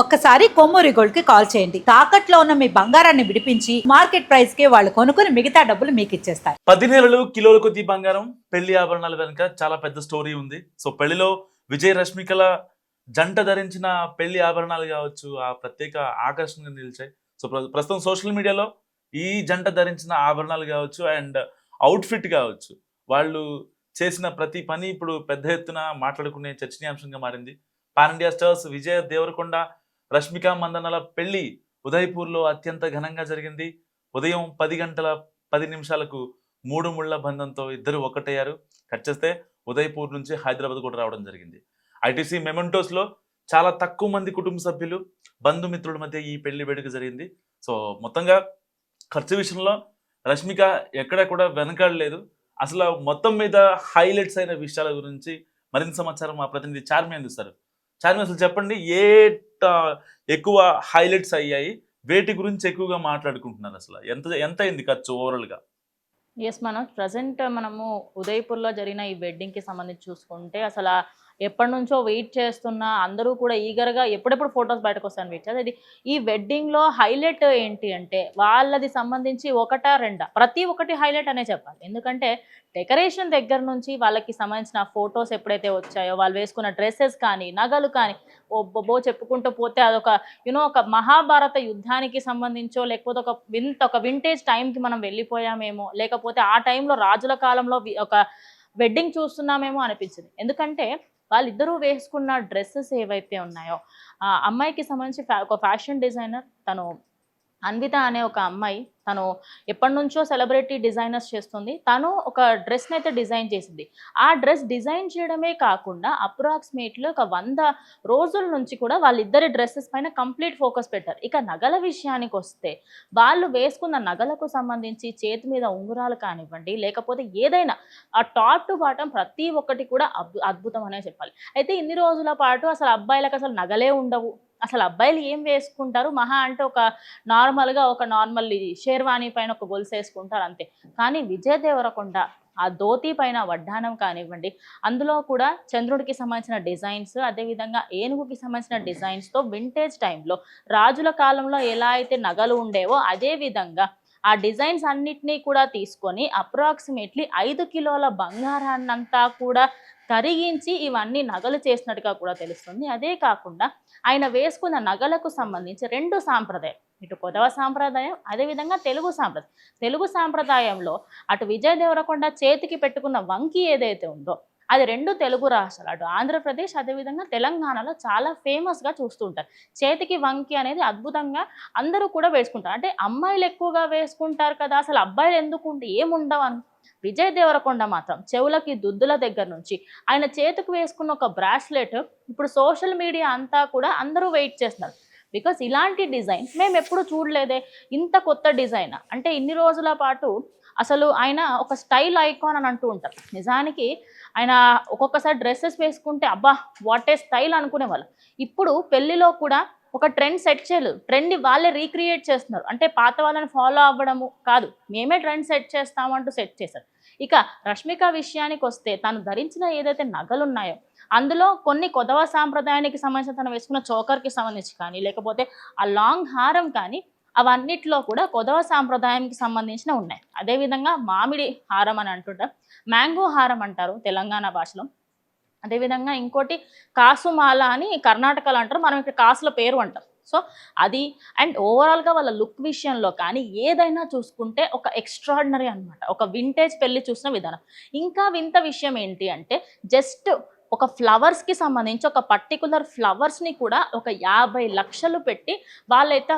ఒక్కసారి కొమ్మూరి గోల్డ్ కి కాల్ చేయండి. తాకట్లో ఉన్న మీ బంగారాన్ని విడిపించి మార్కెట్ ప్రైస్ కి వాళ్ళు కొనుక్కుని మిగతా డబ్బులు మీకు ఇచ్చేస్తారు. 10 నెలలు కిలోల కొద్ది బంగారం పెళ్లి ఆభరణాల వెనుక చాలా పెద్ద స్టోరీ ఉంది. సో పెళ్లిలో విజయ్ రష్మికల జంట ధరించిన పెళ్లి ఆభరణాలు కావచ్చు ఆ ప్రత్యేక ఆకర్షణగా నిలిచాయి. సో ప్రస్తుతం సోషల్ మీడియాలో ఈ జంట ధరించిన ఆభరణాలు కావచ్చు అండ్ అవుట్ఫిట్ కావచ్చు వాళ్ళు చేసిన ప్రతి పని ఇప్పుడు పెద్ద ఎత్తున మాట్లాడుకునే చర్చనీయాంశంగా మారింది. Pan India stars Vijay Deverakonda Rashmika మందన్నల పెళ్లి ఉదయపూర్లో అత్యంత ఘనంగా జరిగింది. ఉదయం 10 గంటల 10 నిమిషాలకు 3 ముళ్ల బంధంతో ఇద్దరు ఒక్కటయ్యారు. కట్ చేస్తే ఉదయపూర్ నుంచి హైదరాబాద్ కూడా రావడం జరిగింది. ఐటీసీ మెమెంటోస్లో చాలా తక్కువ మంది కుటుంబ సభ్యులు బంధుమిత్రుల మధ్య ఈ పెళ్లి వేడుక జరిగింది. సో మొత్తంగా ఖర్చు విషయంలో రష్మిక ఎక్కడ కూడా వెనకాడలేదు. అసలు మొత్తం మీద హైలైట్స్ అయిన విషయాల గురించి మరింత సమాచారం మా ప్రతినిధి చార్మి అందిస్తారు. చార్మి, అసలు చెప్పండి, ఎక్కువ హైలైట్స్ అయ్యాయి, వేటి గురించి ఎక్కువగా మాట్లాడుకుంటున్నారు, అసలు ఎంత అయింది ఖర్చు ఓవరాల్గా? ప్రజెంట్ మనము ఉదయపూర్లో జరిగిన ఈ వెడ్డింగ్కి సంబంధించి చూసుకుంటే అసలు ఎప్పటి నుంచో వెయిట్ చేస్తున్న అందరూ కూడా ఈగర్గా ఎప్పుడెప్పుడు ఫొటోస్ బయటకు వస్తాయని వెయిట్ చేస్తారు. ఈ వెడ్డింగ్లో హైలైట్ ఏంటి అంటే వాళ్ళది సంబంధించి ఒకటా రెండా ప్రతి ఒక్కటి హైలైట్ అనే చెప్పాలి. ఎందుకంటే డెకరేషన్ దగ్గర నుంచి వాళ్ళకి సంబంధించిన ఫొటోస్ ఎప్పుడైతే వచ్చాయో వాళ్ళు వేసుకున్న డ్రెస్సెస్ కానీ నగలు కానీ బో చెప్పుకుంటూ పోతే అదొక ఒక మహాభారత యుద్ధానికి సంబంధించో లేకపోతే ఒక వింటేజ్ టైంకి మనం వెళ్ళిపోయామేమో, లేకపోతే ఆ టైంలో రాజుల కాలంలో ఒక వెడ్డింగ్ చూస్తున్నామేమో అనిపించింది. ఎందుకంటే వాళ్ళిద్దరూ వేసుకున్న డ్రెస్సెస్ ఏవైతే ఉన్నాయో ఆ అమ్మాయికి సంబంధించి ఒక ఫ్యాషన్ డిజైనర్ తను అన్విత అనే ఒక అమ్మాయి, తను ఎప్పటి నుంచో సెలబ్రిటీ డిజైనర్స్ చేస్తుంది. తను ఒక డ్రెస్ని అయితే డిజైన్ చేసింది. ఆ డ్రెస్ డిజైన్ చేయడమే కాకుండా అప్రాక్సిమేట్లీ ఒక 100 రోజుల నుంచి కూడా వాళ్ళిద్దరి డ్రెస్సెస్ పైన కంప్లీట్ ఫోకస్ పెట్టారు. ఇక నగల విషయానికి వస్తే వాళ్ళు వేసుకున్న నగలకు సంబంధించి చేతి మీద ఉంగరాలు కానివ్వండి, లేకపోతే ఏదైనా ఆ టాప్ టు బాటం ప్రతి ఒక్కటి కూడా అద్భుతం అనే చెప్పాలి. అయితే ఇన్ని రోజుల పాటు అసలు అబ్బాయిలకు అసలు నగలే ఉండవు. అసలు అబ్బాయిలు ఏం వేసుకుంటారు, మహా అంటే ఒక నార్మల్ షేర్వాణి పైన ఒక గొలుసు వేసుకుంటారు అంతే. కానీ విజయ్ దేవరకొండ ఆ ధోతి పైన వడ్డానం కానివ్వండి, అందులో కూడా చంద్రుడికి సంబంధించిన డిజైన్స్, అదేవిధంగా ఏనుగుకి సంబంధించిన డిజైన్స్తో వింటేజ్ టైంలో రాజుల కాలంలో ఎలా అయితే నగలు ఉండేవో అదే విధంగా ఆ డిజైన్స్ అన్నిటినీ కూడా తీసుకొని అప్రాక్సిమేట్లీ 5 కిలోల బంగారాన్నంతా కూడా కరిగించి ఇవన్నీ నగలు చేసినట్టుగా కూడా తెలుస్తుంది. అదే కాకుండా ఆయన వేసుకున్న నగలకు సంబంధించి 2 సాంప్రదాయం, ఇటు కొదవ సాంప్రదాయం, అదేవిధంగా తెలుగు సాంప్రదాయంలో అటు విజయ్ దేవరకొండ చేతికి పెట్టుకున్న వంకి ఏదైతే ఉందో అది 2 తెలుగు రాష్ట్రాలు, అటు ఆంధ్రప్రదేశ్ అదేవిధంగా తెలంగాణలో చాలా ఫేమస్గా చూస్తుంటారు. చేతికి వంకి అనేది అద్భుతంగా అందరూ కూడా వేసుకుంటారు. అంటే అమ్మాయిలు ఎక్కువగా వేసుకుంటారు కదా, అసలు అబ్బాయిలు ఎందుకు ఏముండవు అని. విజయ్ దేవరకొండ మాత్రం చెవులకి దుద్దుల దగ్గర నుంచి ఆయన చేతికి వేసుకున్న ఒక బ్రాస్లెట్ ఇప్పుడు సోషల్ మీడియా అంతా కూడా అందరూ వెయిట్ చేస్తున్నారు. బికాస్ ఇలాంటి డిజైన్ మేము ఎప్పుడు చూడలేదే, ఇంత కొత్త డిజైన్. అంటే ఇన్ని రోజుల పాటు అసలు ఆయన ఒక స్టైల్ ఐకాన్ అని అంటూ ఉంటారు. నిజానికి ఆయన ఒక్కొక్కసారి డ్రెస్సెస్ వేసుకుంటే అబ్బా వాట్ ఏ స్టైల్ అనుకునేవాళ్ళు. ఇప్పుడు పెళ్లిలో కూడా ఒక ట్రెండ్ సెట్ చేయలేదు, ట్రెండ్ని వాళ్ళే రీక్రియేట్ చేస్తున్నారు. అంటే పాత వాళ్ళని ఫాలో అవ్వడము కాదు, మేమే ట్రెండ్ సెట్ చేస్తామంటూ సెట్ చేశారు. ఇక రష్మిక విషయానికి వస్తే తను ధరించిన ఏదైతే నగలు ఉన్నాయో అందులో కొన్ని కొదవ సాంప్రదాయానికి సంబంధించిన తను వేసుకున్న చోకర్కి సంబంధించి కానీ, లేకపోతే ఆ లాంగ్ హారం కానీ, అవన్నిట్లో కూడా కొదవ సాంప్రదాయానికి సంబంధించిన ఉన్నాయి. అదేవిధంగా మామిడి హారం అని అంటుంటారు, మ్యాంగో హారం అంటారు తెలంగాణ భాషలో. అదేవిధంగా ఇంకోటి కాసుమాల అని కర్ణాటకలో అంటారు, మనం ఇక్కడ కాసుల పేరు అంటాం. సో అది అండ్ ఓవరాల్గా వాళ్ళ లుక్ విషయంలో కానీ ఏదైనా చూసుకుంటే ఒక ఎక్స్ట్రాడినరీ అనమాట. ఒక వింటేజ్ పెళ్లి చూసిన విధానం. ఇంకా వింత విషయం ఏంటి అంటే జస్ట్ ఒక ఫ్లవర్స్కి సంబంధించి ఒక పర్టికులర్ ఫ్లవర్స్ని కూడా ఒక 50 లక్షలు పెట్టి వాళ్ళైతే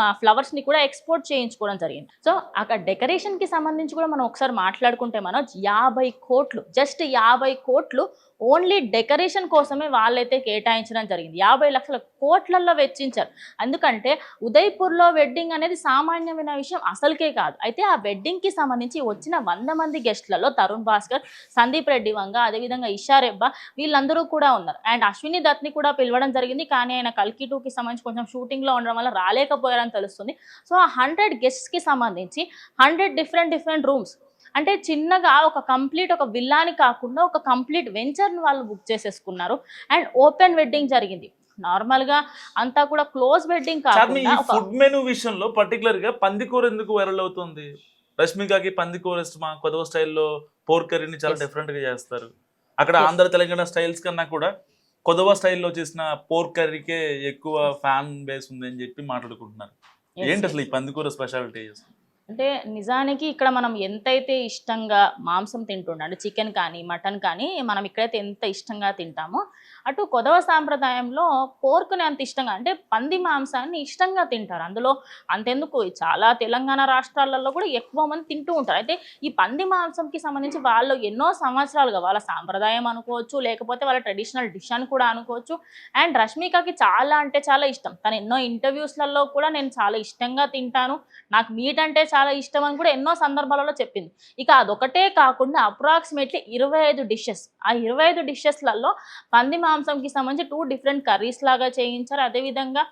ఆ ఫ్లవర్స్ని కూడా ఎక్స్పోర్ట్ చేయించుకోవడం జరిగింది. సో అక్కడ డెకరేషన్కి సంబంధించి కూడా మనం ఒకసారి మాట్లాడుకుంటే మనం 50 కోట్లు, జస్ట్ 50 కోట్లు ఓన్లీ డెకరేషన్ కోసమే వాళ్ళైతే కేటాయించడం జరిగింది. 50 లక్షల కోట్లల్లో వెచ్చించారు. ఎందుకంటే ఉదయపూర్లో వెడ్డింగ్ అనేది సామాన్యమైన విషయం అసలుకే కాదు. అయితే ఆ వెడ్డింగ్కి సంబంధించి వచ్చిన 100 మంది గెస్ట్లలో తరుణ్ భాస్కర్, సందీప్ రెడ్డి వంగ, అదేవిధంగా ఇషా రెబ్బా వీళ్ళందరూ కూడా ఉన్నారు. అండ్ అశ్విని దత్ని కూడా పిలవడం జరిగింది. కానీ ఆయన కల్కి 2కి సంబంధించి కొంచెం షూటింగ్లో ఉండడం వల్ల రాలేకపోయారని తెలుస్తుంది. సో ఆ 100 గెస్ట్స్కి సంబంధించి 100 డిఫరెంట్ రూమ్స్, అంటే చిన్నగా ఒక కంప్లీట్ ఒక విల్లాని కాకుండా ఒక కంప్లీట్ వెంచర్ని వాళ్ళు బుక్ చేసేసుకున్నారు. అండ్ ఓపెన్ వెడ్డింగ్ జరిగింది. నార్మల్ గా అంతా కూడా క్లోజ్ వెడ్డింగ్ చార్మి, ఈ కాకుండా ఒక ఫుడ్ మెనూ విషయంలో పర్టికులర్ గా పందికూర ఎందుకు వైరల్ అవుతుంది? రష్మికకి పందికూర ఇష్టమా? కొదవ స్టైల్లో పోర్క్ కర్రీని చాలా Yes. డిఫరెంట్ గా చేస్తారు. అక్కడ Yes. ఆంధ్ర తెలంగాణ స్టైల్స్ కన్నా కూడా కొదవ స్టైల్లో చేసిన పోర్క్ కర్రీకే ఎక్కువ ఫ్యాన్ బేస్ ఉంది అని చెప్పి మాట్లాడుకుంటున్నారు. Yes, ఏంటి yes. అసలు ఈ పందికూర స్పెషాలిటీ? అంటే నిజానికి ఇక్కడ మనం ఎంతైతే ఇష్టంగా మాంసం తింటుండే అంటే చికెన్ కానీ మటన్ కానీ మనం ఇక్కడైతే ఎంత ఇష్టంగా తింటామో అటు కొదవ సాంప్రదాయంలో పోర్కుని అంత ఇష్టంగా అంటే పంది మాంసాన్ని ఇష్టంగా తింటారు. అందులో అంతెందుకు చాలా తెలంగాణ రాష్ట్రాలలో కూడా ఎక్కువ మంది తింటూ ఉంటారు. అయితే ఈ పంది మాంసంకి సంబంధించి వాళ్ళు ఎన్నో సంవత్సరాలుగా వాళ్ళ సాంప్రదాయం అనుకోవచ్చు, లేకపోతే వాళ్ళ ట్రెడిషనల్ డిష్ అని కూడా అనుకోవచ్చు. అండ్ రష్మికకి చాలా అంటే చాలా ఇష్టం. తను ఎన్నో ఇంటర్వ్యూస్లలో కూడా నేను చాలా ఇష్టంగా తింటాను, నాకు మీట్ అంటే చాలా ఇష్టం అని కూడా ఎన్నో సందర్భాలలో చెప్పింది. ఇక అదొకటే కాకుండా అప్రాక్సిమేట్లీ 25 డిషెస్, ఆ 25 డిషెస్లలో పంది మాంసంకి సంబంధించి 2 డిఫరెంట్ కర్రీస్ లాగా చేయించారు. అదేవిధంగా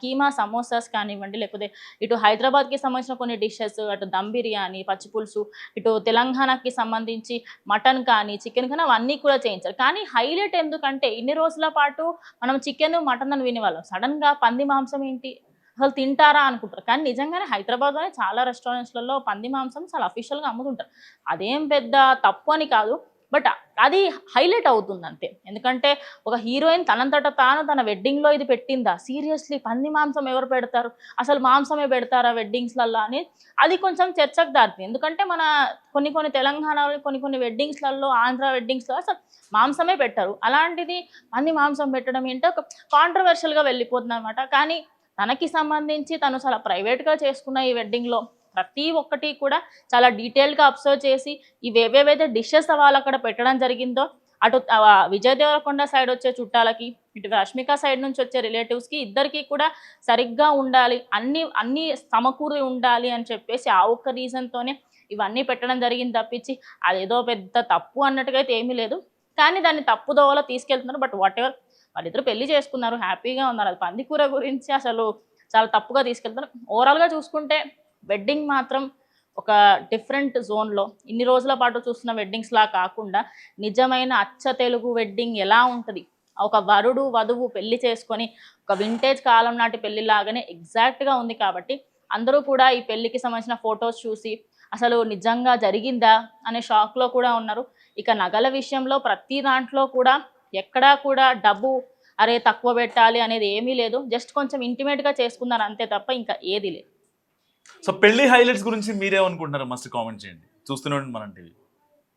కీమా సమోసాస్ కానివ్వండి, లేకపోతే ఇటు హైదరాబాద్కి సంబంధించిన కొన్ని డిషెస్, అటు దమ్ బిర్యానీ, పచ్చి పులుసు, ఇటు తెలంగాణకి సంబంధించి మటన్ కానీ చికెన్ కానీ అవన్నీ కూడా చేయించారు. కానీ హైలైట్ ఎందుకంటే ఇన్ని రోజుల పాటు మనం చికెన్ మటన్ అని వినేవాళ్ళం, సడన్గా పంది మాంసం ఏంటి అసలు తింటారా అనుకుంటారు. కానీ నిజంగానే హైదరాబాద్లోనే చాలా రెస్టారెంట్స్లలో పంది మాంసం చాలా అఫీషియల్గా అమ్ముతుంటారు. అదేం పెద్ద తప్పు అని కాదు, బట్ అది హైలైట్ అవుతుంది అంతే. ఎందుకంటే ఒక హీరోయిన్ తనంతట తాను తన వెడ్డింగ్లో ఇది పెట్టిందా, సీరియస్లీ పంది మాంసం ఎవరు పెడతారు, అసలు మాంసమే పెడతారా వెడ్డింగ్స్లలో అని అది కొంచెం చర్చకు దారుతుంది. ఎందుకంటే మన కొన్ని తెలంగాణలో కొన్ని వెడ్డింగ్స్లలో, ఆంధ్ర వెడ్డింగ్స్లో అసలు మాంసమే పెట్టారు. అలాంటిది పంది మాంసం పెట్టడం ఏంటో ఒక కాంట్రవర్షియల్గా వెళ్ళిపోతుంది అనమాట. కానీ తనకి సంబంధించి తను చాలా ప్రైవేట్గా చేసుకున్న ఈ వెడ్డింగ్లో ప్రతి ఒక్కటి కూడా చాలా డీటెయిల్గా అబ్జర్వ్ చేసి ఇవేవేవైతే డిషెస్ వాళ్ళు అక్కడ పెట్టడం జరిగిందో అటు విజయ్ దేవరకొండ సైడ్ వచ్చే చుట్టాలకి, ఇటు రష్మిక సైడ్ నుంచి వచ్చే రిలేటివ్స్కి ఇద్దరికి కూడా సరిగ్గా ఉండాలి, అన్నీ సమకూరి ఉండాలి అని చెప్పేసి ఆ ఒక్క రీజన్తోనే ఇవన్నీ పెట్టడం జరిగింది తప్పించి అదేదో పెద్ద తప్పు అన్నట్టుగా అయితే ఏమీ లేదు. కానీ దాన్ని తప్పుదోవలో తీసుకెళ్తున్నారు. బట్ వాట్ ఎవర్, వాళ్ళిద్దరు పెళ్లి చేసుకున్నారు, హ్యాపీగా ఉన్నారు. అది పందికూర గురించి అసలు చాలా తప్పుగా తీసుకెళ్తున్నారు. ఓవరాల్గా చూసుకుంటే వెడ్డింగ్ మాత్రం ఒక డిఫరెంట్ జోన్లో ఇన్ని రోజుల పాటు చూస్తున్న వెడ్డింగ్స్లా కాకుండా నిజమైన అచ్చ తెలుగు వెడ్డింగ్ ఎలా ఉంటుంది, ఒక వరుడు వధువు పెళ్లి చేసుకొని ఒక వింటేజ్ కాలం నాటి పెళ్లిలాగానే ఎగ్జాక్ట్గా ఉంది. కాబట్టి అందరూ కూడా ఈ పెళ్లికి సంబంధించిన ఫొటోస్ చూసి అసలు నిజంగా జరిగిందా అనే షాక్లో కూడా ఉన్నారు. ఇక నగల విషయంలో ప్రతి దాంట్లో కూడా ఎక్కడా కూడా డబ్బు అరే తక్కువ పెట్టాలి అనేది ఏమీ లేదు. జస్ట్ కొంచెం ఇంటిమేట్గా చేసుకున్నారు అంతే తప్ప ఇంకా ఏది లేదు. సో పెళ్లి హైలైట్స్ గురించి మీరేమనుకుంటున్నారు? మస్ట్ కామెంట్ చేయండి. చూస్తూనే ఉండండి మనం టీవీ.